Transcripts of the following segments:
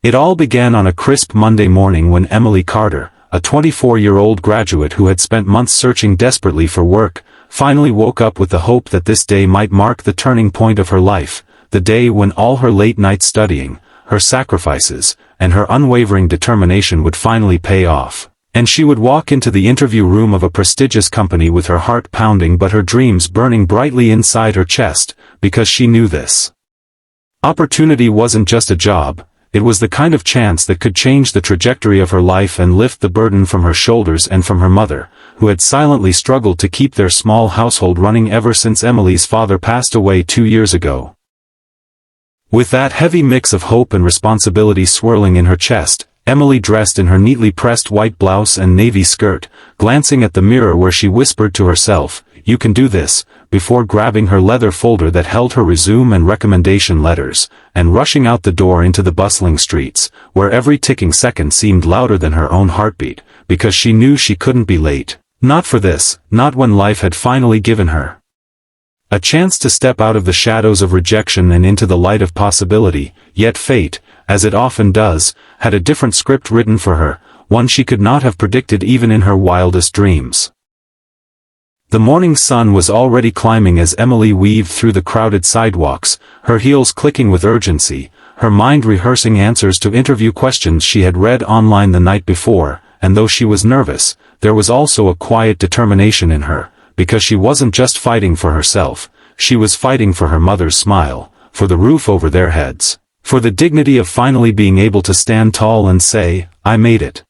It all began on a crisp Monday morning when Emily Carter, a 24-year-old graduate who had spent months searching desperately for work, finally woke up with the hope that this day might mark the turning point of her life, the day when all her late-night studying, her sacrifices, and her unwavering determination would finally pay off, and she would walk into the interview room of a prestigious company with her heart pounding but her dreams burning brightly inside her chest, because she knew this opportunity wasn't just a job, it was the kind of chance that could change the trajectory of her life and lift the burden from her shoulders and from her mother, who had silently struggled to keep their small household running ever since Emily's father passed away 2 years ago. With that heavy mix of hope and responsibility swirling in her chest, Emily dressed in her neatly pressed white blouse and navy skirt, glancing at the mirror where she whispered to herself, "You can do this," before grabbing her leather folder that held her resume and recommendation letters, and rushing out the door into the bustling streets, where every ticking second seemed louder than her own heartbeat, because she knew she couldn't be late. Not for this, not when life had finally given her a chance to step out of the shadows of rejection and into the light of possibility, yet fate, as it often does, had a different script written for her, one she could not have predicted even in her wildest dreams. The morning sun was already climbing as Emily weaved through the crowded sidewalks, her heels clicking with urgency, her mind rehearsing answers to interview questions she had read online the night before, and though she was nervous, there was also a quiet determination in her, because she wasn't just fighting for herself, she was fighting for her mother's smile, for the roof over their heads, for the dignity of finally being able to stand tall and say, "I made it."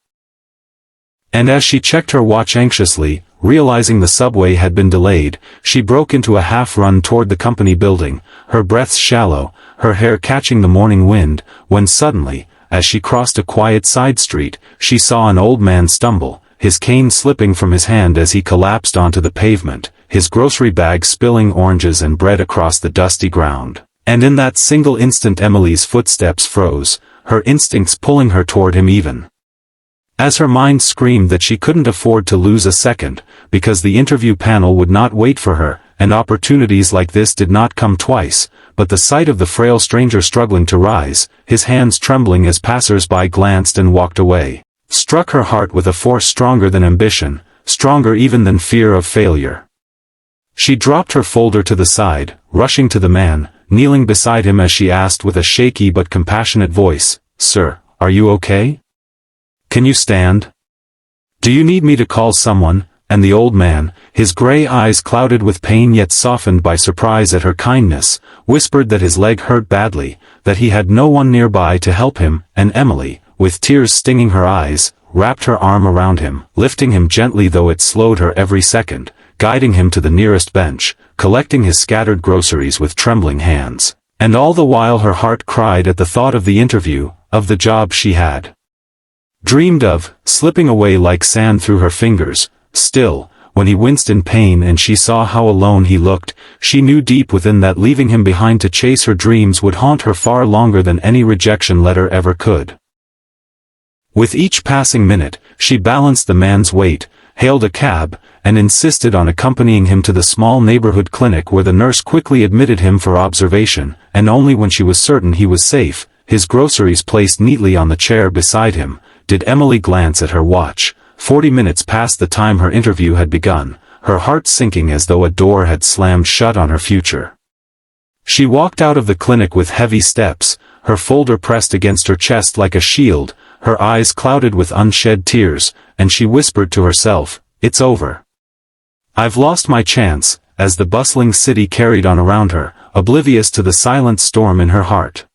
And as she checked her watch anxiously, realizing the subway had been delayed, she broke into a half-run toward the company building, her breaths shallow, her hair catching the morning wind, when suddenly, as she crossed a quiet side street, she saw an old man stumble, his cane slipping from his hand as he collapsed onto the pavement, his grocery bag spilling oranges and bread across the dusty ground. And in that single instant Emily's footsteps froze, her instincts pulling her toward him even as her mind screamed that she couldn't afford to lose a second, because the interview panel would not wait for her, and opportunities like this did not come twice, but the sight of the frail stranger struggling to rise, his hands trembling as passers-by glanced and walked away, struck her heart with a force stronger than ambition, stronger even than fear of failure. She dropped her folder to the side, rushing to the man, kneeling beside him as she asked with a shaky but compassionate voice, "Sir, are you okay? Can you stand? Do you need me to call someone?" And the old man, his gray eyes clouded with pain yet softened by surprise at her kindness, whispered that his leg hurt badly, that he had no one nearby to help him, and Emily, with tears stinging her eyes, wrapped her arm around him, lifting him gently though it slowed her every second, guiding him to the nearest bench, collecting his scattered groceries with trembling hands, and all the while her heart cried at the thought of the interview, of the job she had dreamed of, slipping away like sand through her fingers. Still, when he winced in pain and she saw how alone he looked, she knew deep within that leaving him behind to chase her dreams would haunt her far longer than any rejection letter ever could. With each passing minute, she balanced the man's weight, hailed a cab, and insisted on accompanying him to the small neighborhood clinic where the nurse quickly admitted him for observation, and only when she was certain he was safe, his groceries placed neatly on the chair beside him, did Emily glance at her watch. 40 minutes past the time her interview had begun, her heart sinking as though a door had slammed shut on her future. She walked out of the clinic with heavy steps, her folder pressed against her chest like a shield, her eyes clouded with unshed tears, and she whispered to herself, "It's over. I've lost my chance," as the bustling city carried on around her, oblivious to the silent storm in her heart.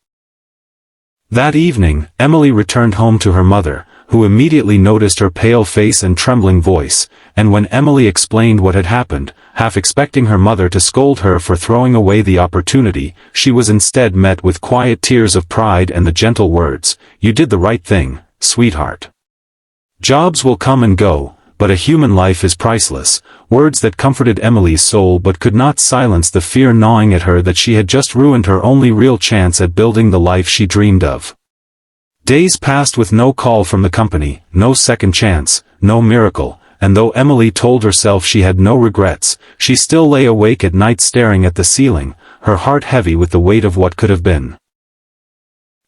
That evening, Emily returned home to her mother, who immediately noticed her pale face and trembling voice, and when Emily explained what had happened, half expecting her mother to scold her for throwing away the opportunity, she was instead met with quiet tears of pride and the gentle words, "You did the right thing, sweetheart. Jobs will come and go, but a human life is priceless," words that comforted Emily's soul but could not silence the fear gnawing at her that she had just ruined her only real chance at building the life she dreamed of. Days passed with no call from the company, no second chance, no miracle, and though Emily told herself she had no regrets, she still lay awake at night staring at the ceiling, her heart heavy with the weight of what could have been.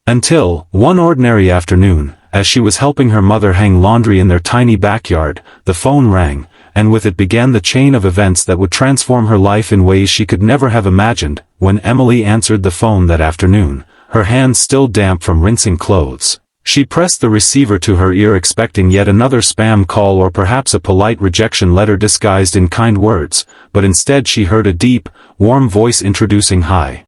Until, one ordinary afternoon, as she was helping her mother hang laundry in their tiny backyard, the phone rang, and with it began the chain of events that would transform her life in ways she could never have imagined. When Emily answered the phone that afternoon, her hands still damp from rinsing clothes, she pressed the receiver to her ear expecting yet another spam call or perhaps a polite rejection letter disguised in kind words, but instead she heard a deep, warm voice introducing, "Hi.